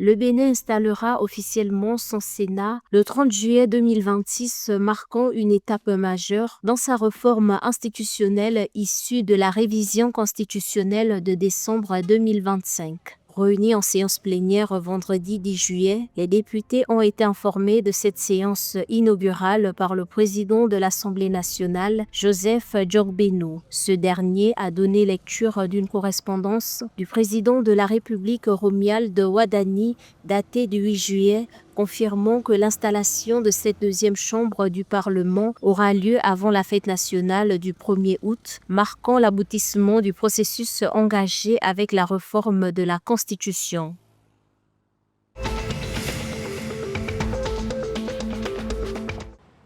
Le Bénin installera officiellement son Sénat le 30 juillet 2026, marquant une étape majeure dans sa réforme institutionnelle issue de la révision constitutionnelle de décembre 2025. Réunis en séance plénière vendredi 10 juillet, les députés ont été informés de cette séance inaugurale par le président de l'Assemblée nationale, Joseph Djogbeno. Ce dernier a donné lecture d'une correspondance du président de la République Romuald Wadani datée du 8 juillet, confirmant que l'installation de cette deuxième chambre du Parlement aura lieu avant la fête nationale du 1er août, marquant l'aboutissement du processus engagé avec la réforme de la Constitution.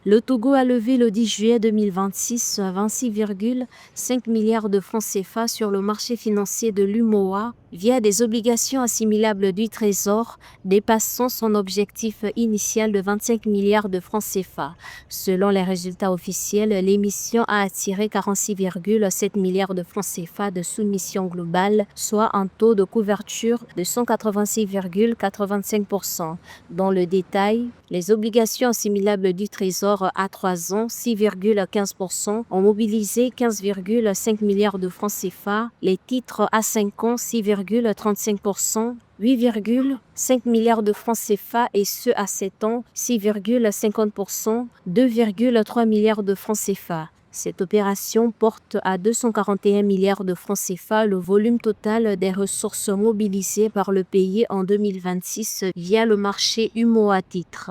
Le Togo a levé le 10 juillet 2026 26,5 milliards de francs CFA sur le marché financier de l'UMOA via des obligations assimilables du Trésor, dépassant son objectif initial de 25 milliards de francs CFA. Selon les résultats officiels, l'émission a attiré 46,7 milliards de francs CFA de soumission globale, soit un taux de couverture de 186,85%. Dans le détail, les obligations assimilables du Trésor à 3 ans, 6,15%, ont mobilisé 15,5 milliards de francs CFA. Les titres à 5 ans, 6,35%, 8,5 milliards de francs CFA et ceux à 7 ans, 6,50%, 2,3 milliards de francs CFA. Cette opération porte à 241 milliards de francs CFA le volume total des ressources mobilisées par le pays en 2026 via le marché UMOA titres.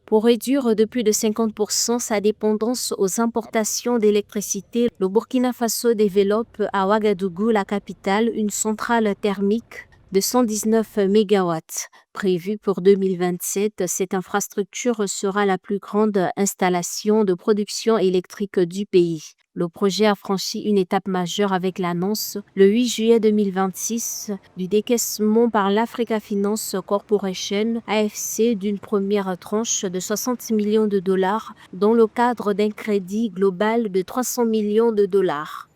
Pour réduire de plus de 50% sa dépendance aux importations d'électricité, le Burkina Faso développe à Ouagadougou, la capitale, une centrale thermique de 119 MW. Prévue pour 2027, cette infrastructure sera la plus grande installation de production électrique du pays. Le projet a franchi une étape majeure avec l'annonce, le 8 juillet 2026, du décaissement par l'Africa Finance Corporation, AFC, d'une première tranche de 60 millions de dollars dans le cadre d'un crédit global de 300 millions de dollars.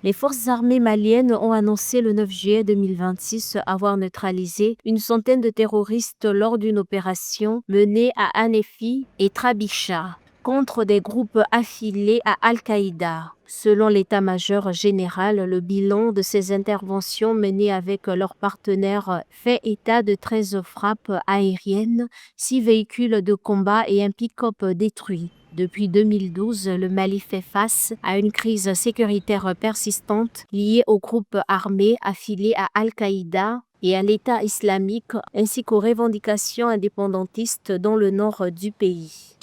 Les forces armées maliennes ont annoncé le 9 juillet 2026 avoir neutralisé une centaine de terroristes lors d'une opération menée à Anéfi et Trabicha contre des groupes affiliés à Al-Qaïda. Selon l'état-major général, le bilan de ces interventions menées avec leurs partenaires fait état de 13 frappes aériennes, 6 véhicules de combat et un pick-up détruit. Depuis 2012, le Mali fait face à une crise sécuritaire persistante liée aux groupes armés affiliés à Al-Qaïda et à l'État islamique, ainsi qu'aux revendications indépendantistes dans le nord du pays.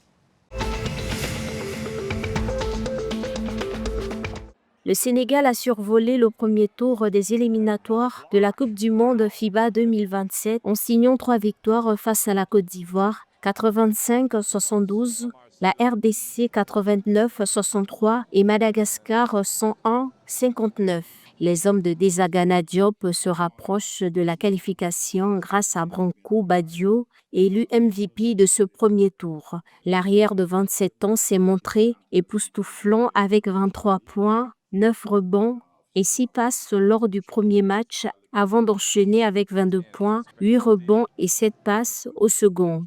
Le Sénégal a survolé le premier tour des éliminatoires de la Coupe du Monde FIBA 2027 en signant 3 victoires face à la Côte d'Ivoire, 85-72, la RDC 89-63 et Madagascar 101-59. Les hommes de Desagana Diop se rapprochent de la qualification grâce à Branco Badio, élu MVP de ce premier tour. L'arrière de 27 ans s'est montré époustouflant avec 23 points, 9 rebonds et 6 passes lors du premier match avant d'enchaîner avec 22 points, 8 rebonds et 7 passes au second.